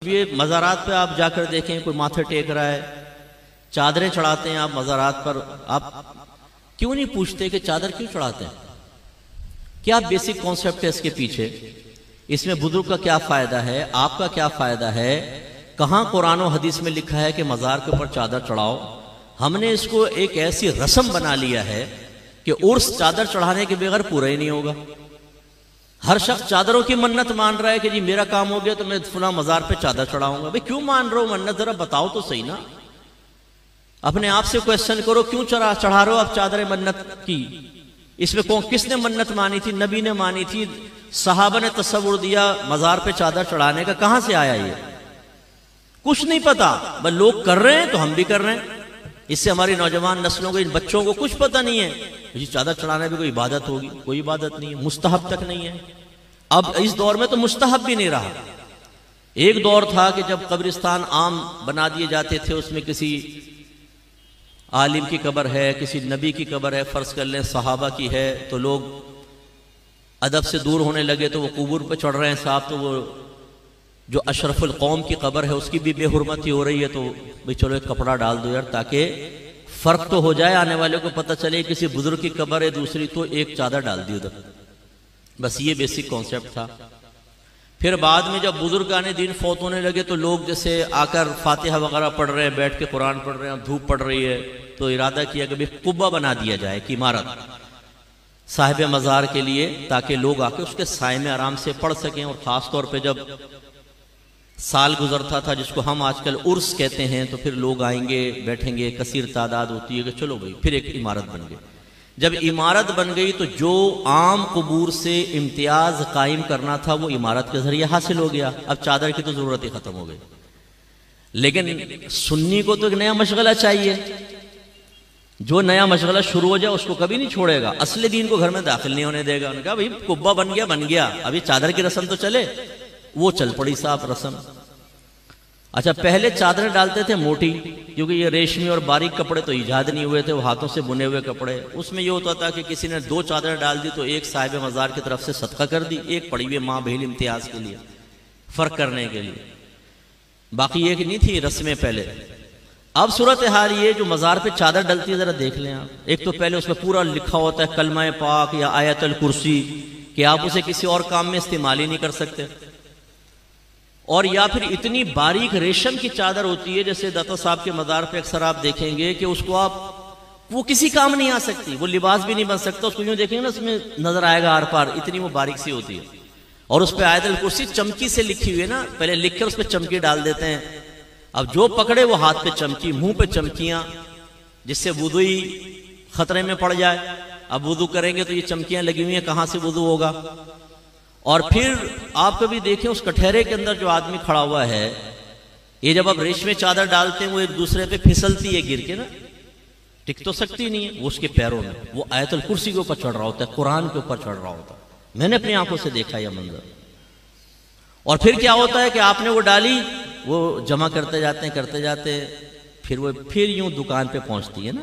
یہ مزارات پہ آپ جا کر دیکھیں، کوئی ماتھے ٹیک رہا ہے، چادریں چڑھاتے ہیں آپ مزارات پر، آپ کیوں نہیں پوچھتے کہ چادر کیوں چڑھاتے ہیں؟ کیا بیسک کانسیپٹ ہے اس کے پیچھے؟ اس میں بزرگ کا کیا فائدہ ہے، آپ کا کیا فائدہ ہے؟ کہاں قرآن و حدیث میں لکھا ہے کہ مزار کے اوپر چادر چڑھاؤ؟ ہم نے اس کو ایک ایسی رسم بنا لیا ہے کہ عرس چادر چڑھانے کے بغیر پورا ہی نہیں ہوگا۔ ہر شخص چادروں کی منت مان رہا ہے کہ جی میرا کام ہو گیا تو میں فلاں مزار پہ چادر چڑھاؤں گا۔ بھئی کیوں مان رہا ہو منت؟ ذرا بتاؤ تو صحیح نا، اپنے آپ سے کویسچن کرو، کیوں چڑھا رہے ہو آپ چادر منت کی؟ اس میں کس نے منت مانی تھی؟ نبی نے مانی تھی؟ صحابہ نے تصور دیا مزار پہ چادر چڑھانے کا؟ کہاں سے آیا یہ؟ کچھ نہیں پتا، بس لوگ کر رہے ہیں تو ہم بھی کر رہے ہیں۔ اس سے ہماری نوجوان نسلوں کو، ان بچوں کو کچھ پتہ نہیں ہے جی چادر چڑھانے بھی کوئی عبادت ہوگی، کوئی عبادت نہیں ہے، مستحب تک نہیں ہے۔ اب اس دور میں تو مستحب بھی نہیں رہا۔ ایک دور تھا کہ جب قبرستان عام بنا دیے جاتے تھے، اس میں کسی عالم کی قبر ہے، کسی نبی کی قبر ہے، فرض کر لیں صحابہ کی ہے، تو لوگ ادب سے دور ہونے لگے تو وہ قبور پہ چڑھ رہے ہیں صاحب، تو وہ جو اشرف القوم کی قبر ہے اس کی بھی بے حرمتی ہو رہی ہے، تو بھئی چلو ایک کپڑا ڈال دو یار، تاکہ فرق تو ہو جائے، آنے والے کو پتہ چلے کسی بزرگ کی قبر ہے دوسری، تو ایک چادر ڈال دی ادھر۔ بس یہ بیسک کانسیپٹ تھا۔ پھر بعد میں جب بزرگان دین فوت ہونے لگے تو لوگ جیسے آ کر فاتحہ وغیرہ پڑھ رہے ہیں، بیٹھ کے قرآن پڑھ رہے ہیں، دھوپ پڑ رہی ہے، تو ارادہ کیا کہ قبہ بنا دیا جائے کہ عمارت صاحب مزار کے لیے، تاکہ لوگ آ کے اس کے سائے میں آرام سے پڑھ سکیں۔ اور خاص طور پہ جب سال گزرتا تھا جس کو ہم آج کل عرس کہتے ہیں، تو پھر لوگ آئیں گے، بیٹھیں گے، کثیر تعداد ہوتی ہے کہ چلو بھئی پھر ایک عمارت بن گئی۔ جب عمارت بن گئی تو جو عام قبور سے امتیاز قائم کرنا تھا وہ عمارت کے ذریعے حاصل ہو گیا، اب چادر کی تو ضرورت ہی ختم ہو گئی۔ لیکن سنی کو تو ایک نیا مشغلہ چاہیے، جو نیا مشغلہ شروع ہو جائے اس کو کبھی نہیں چھوڑے گا، اصل دین کو گھر میں داخل نہیں ہونے دے گا۔ انہوں نے کہا بھئی قبہ بن گیا، ابھی چادر کی رسم تو چلے، وہ چل پڑی صاحب رسم۔ اچھا پہلے چادریں ڈالتے تھے موٹی، کیونکہ یہ ریشمی اور باریک کپڑے تو ایجاد نہیں ہوئے تھے، وہ ہاتھوں سے بنے ہوئے کپڑے، اس میں یہ ہوتا تھا کہ کسی نے 2 چادریں ڈال دی تو ایک صاحب مزار کی طرف سے صدقہ کر دی، ایک پڑی ہوئی ماں بہن امتیاز کے لیے، فرق کرنے کے لیے، باقی ایک نہیں تھی رسمیں پہلے۔ اب صورتحال یہ جو مزار پہ چادر ڈلتی ہے ذرا دیکھ لیں آپ، ایک تو پہلے اس میں پورا لکھا ہوتا ہے کلمہ پاک یا آیت الکرسی کہ آپ اسے کسی اور کام میں استعمال ہی نہیں کر سکتے، اور یا پھر اتنی باریک ریشم کی چادر ہوتی ہے، جیسے داتا صاحب کے مزار پہ اکثر آپ دیکھیں گے کہ اس کو وہ کسی کام نہیں آ سکتی، وہ لباس بھی نہیں بن سکتا، اس کو یوں دیکھیں گے نا اس میں نظر آئے گا آر پار، اتنی وہ باریک سی ہوتی ہے، اور اس پہ آیت الکرسی چمکی سے لکھی ہوئی ہے نا، پہلے لکھ کر اس پہ چمکی ڈال دیتے ہیں، اب جو پکڑے وہ ہاتھ پہ چمکی، منہ پہ چمکیاں، جس سے وضو ہی خطرے میں پڑ جائے۔ اب وضو کریں گے تو یہ چمکیاں لگی ہوئی ہیں، کہاں سے وضو ہوگا؟ اور پھر آپ کبھی دیکھیں اس کٹہرے کے اندر جو آدمی کھڑا ہوا ہے، یہ جب آپ ریشمی چادر ڈالتے ہیں وہ ایک دوسرے پہ پھسلتی ہے گر کے نا، ٹک تو سکتی نہیں ہے، وہ اس کے پیروں میں وہ آیت الکرسی کے اوپر چڑھ رہا ہوتا ہے، قرآن کے اوپر چڑھ رہا ہوتا ہے، میں نے اپنی آنکھوں سے دیکھا یہ منظر۔ اور پھر کیا ہوتا ہے کہ آپ نے وہ ڈالی، وہ جمع کرتے جاتے پھر وہ یوں دکان پہ پہنچتی ہے نا،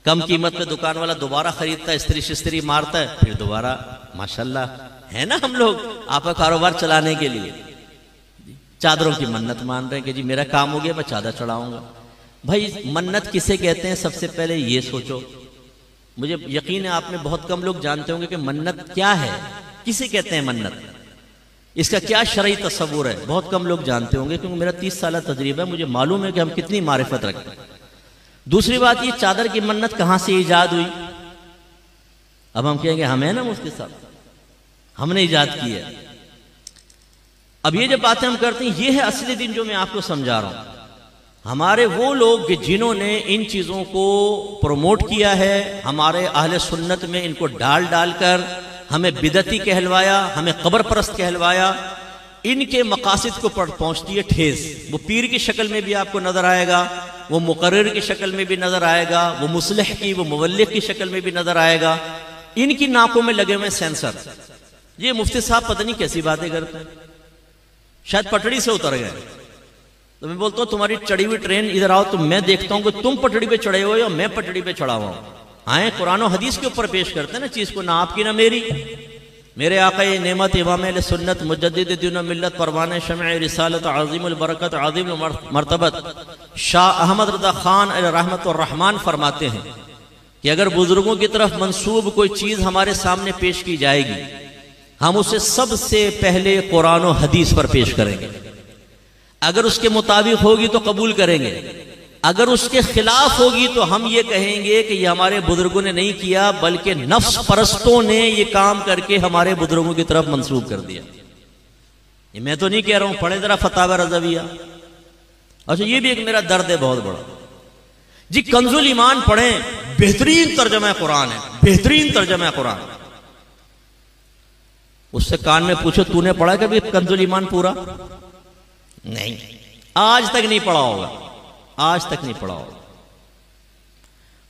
کم قیمت پہ دکان والا دوبارہ خریدتا ہے، استری شستری مارتا ہے، پھر دوبارہ ماشاءاللہ ہے نا، ہم لوگ آپ کا کاروبار چلانے کے لیے چادروں کی منت مان رہے ہیں کہ جی میرا کام ہو گیا میں چادر چڑھاؤں گا۔ بھائی منت کسے کہتے ہیں؟ سب سے پہلے یہ سوچو، مجھے یقین ہے آپ میں بہت کم لوگ جانتے ہوں گے کہ منت کیا ہے، کسے کہتے ہیں منت، اس کا کیا شرعی تصور ہے، بہت کم لوگ جانتے ہوں گے، کیونکہ میرا 30 سالہ تجربہ ہے، مجھے معلوم ہے کہ ہم کتنی معرفت رکھتے ہیں۔ دوسری بات یہ چادر کی منت کہاں سے ایجاد ہوئی؟ اب ہم کہیں گے ہمیں نا مفتی صاحب ہم نے ایجاد کی ہے۔ اب یہ جب باتیں ہم کرتے ہیں یہ ہے اصلی دین جو میں آپ کو سمجھا رہا ہوں۔ ہمارے وہ لوگ جنہوں نے ان چیزوں کو پروموٹ کیا ہے، ہمارے اہل سنت میں ان کو ڈال کر ہمیں بدعتی کہلوایا، ہمیں قبر پرست کہلوایا، ان کے مقاصد کو پہنچتی ہے ٹھیس۔ وہ پیر کی شکل میں بھی آپ کو نظر آئے گا، وہ مقرر کی شکل میں بھی نظر آئے گا، وہ مصلح کی، وہ مبلغ کی شکل میں بھی نظر آئے گا، ان کی ناکوں میں لگے ہوئے سینسر۔ یہ مفتی صاحب پتہ نہیں کیسی باتیں کرتے ہیں، شاید پٹڑی سے اتر گئے۔ تو میں بولتا ہوں تمہاری چڑھی ہوئی ٹرین ادھر آؤ تو میں دیکھتا ہوں کہ تم پٹڑی پہ چڑھے ہوئے یا میں پٹڑی پہ چڑھا ہوا ہوں۔ آئیں قرآن و حدیث کے اوپر پیش کرتے ہیں نا چیز کو، نہ آپ کی نہ میری، میرے آقا نعمت امام اہل سنت مجدد دین و ملت پروان شمع رسالت عظیم البرکت عظیم المرتبت شاہ احمد رضا خان علیہ رحمت الرحمن فرماتے ہیں کہ اگر بزرگوں کی طرف منسوب کوئی چیز ہمارے سامنے پیش کی جائے گی ہم اسے سب سے پہلے قرآن و حدیث پر پیش کریں گے. اگر اس کے مطابق ہوگی تو قبول کریں گے، اگر اس کے خلاف ہوگی تو ہم یہ کہیں گے کہ یہ ہمارے بزرگوں نے نہیں کیا بلکہ نفس پرستوں نے یہ کام کر کے ہمارے بزرگوں کی طرف منسوب کر دیا. یہ میں تو نہیں کہہ رہا ہوں، پڑھیں ذرا فتاوی رضویہ. اچھا یہ بھی ایک میرا درد ہے بہت بڑا جی. کنز الایمان پڑھیں، بہترین ترجمہ قرآن ہے، بہترین ترجمہ قرآن. اس سے کان میں پوچھو تو نے پڑھا کبھی کنز الایمان پورا؟ نہیں، آج تک نہیں پڑھا ہوگا، آج تک نہیں پڑھا ہوگا.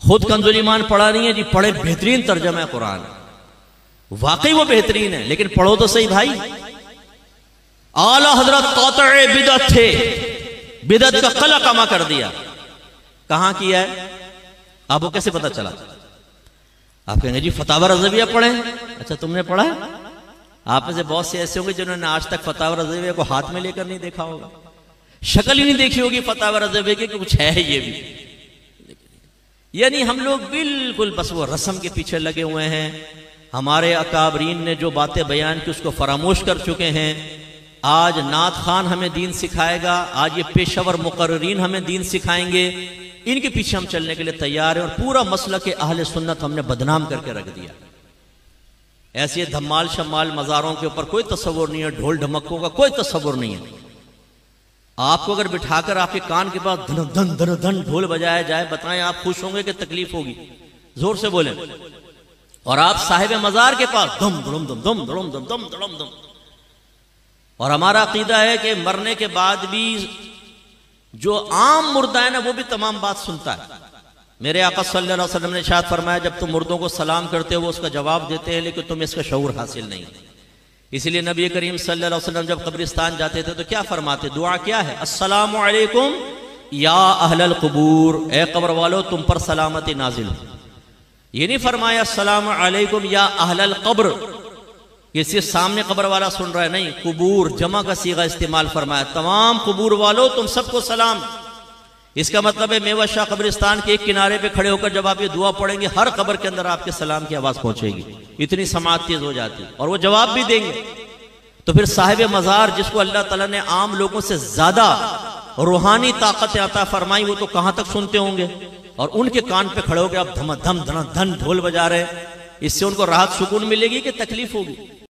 خود کنز الایمان پڑھا نہیں ہے جی، پڑھے بہترین ترجمہ قرآن. واقعی وہ بہترین ہے، لیکن پڑھو تو صحیح بھائی. اعلی حضرت قاطع بدعت تھے، بدعت کا قلع کما کر دیا. کہاں کیا ہے؟ آپ کو کیسے پتا چلا؟ آپ کہیں گے جی فتاوی رضویہ پڑھیں. اچھا تم نے پڑھا ہے؟ آپ میں سے بہت سے ایسے ہوں گے جنہوں نے آج تک فتاوی رضویہ کو ہاتھ میں لے کر نہیں دیکھا ہوگا، شکل ہی نہیں دیکھی ہوگی فتاوی رضویہ کی کہ کچھ ہے یہ بھی. یعنی ہم لوگ بالکل بس وہ رسم کے پیچھے لگے ہوئے ہیں. ہمارے اکابرین نے جو باتیں بیان کی اس کو فراموش کر چکے ہیں. آج نعت خان ہمیں دین سکھائے گا، آج یہ پیشور مقررین ہمیں دین سکھائیں گے. ان کے پیچھے ہم چلنے کے لیے تیار ہیں اور پورا مسلک اہل سنت ہم نے بدنام کر کے رکھ دیا. ایسے دھمال شمال مزاروں کے اوپر کوئی تصور نہیں ہے، ڈھول ڈھمکوں کا کوئی تصور نہیں ہے. آپ کو اگر بٹھا کر آپ کے کان کے پاس دھن دھن دھن دھن ڈھول بجایا جائے، بتائیں آپ خوش ہوں گے کہ تکلیف ہوگی؟ زور سے بولیں. اور آپ صاحب مزار کے پاس دم دھڑم دم دم دھڑم دم دم دھڑم دم. اور ہمارا عقیدہ ہے کہ مرنے کے بعد بھی جو عام مردہ ہے نا وہ بھی تمام بات سنتا ہے. میرے آقا صلی اللہ علیہ وسلم نے ارشاد فرمایا جب تم مردوں کو سلام کرتے ہو وہ اس کا جواب دیتے ہیں لیکن تمہیں اس کا شعور حاصل نہیں. اسی لیے نبی کریم صلی اللہ علیہ وسلم جب قبرستان جاتے تھے تو کیا فرماتے؟ دعا کیا ہے؟ السلام علیکم یا اہل القبور، اے قبر والو تم پر سلامتی نازل ہو. یہ نہیں فرمایا السلام علیکم یا اہل القبر، یہ صرف سامنے قبر والا سن رہا ہے، نہیں، قبور جمع کا صیغہ استعمال فرمایا، تمام قبور والو تم سب کو سلام. اس کا مطلب ہے میوہ شاہ قبرستان کے ایک کنارے پہ کھڑے ہو کر جب آپ یہ دعا پڑھیں گے ہر قبر کے اندر آپ کے سلام کی آواز پہنچے گی. اتنی سماعت تیز ہو جاتی اور وہ جواب بھی دیں گے. تو پھر صاحب مزار جس کو اللہ تعالیٰ نے عام لوگوں سے زیادہ روحانی طاقت عطا فرمائی وہ تو کہاں تک سنتے ہوں گے. اور ان کے کان پہ کھڑے ہو کے آپ دھم دھم دھن دھن ڈھول بجا رہے ہیں. اس سے ان کو راحت سکون ملے گی کہ تکلیف ہوگی؟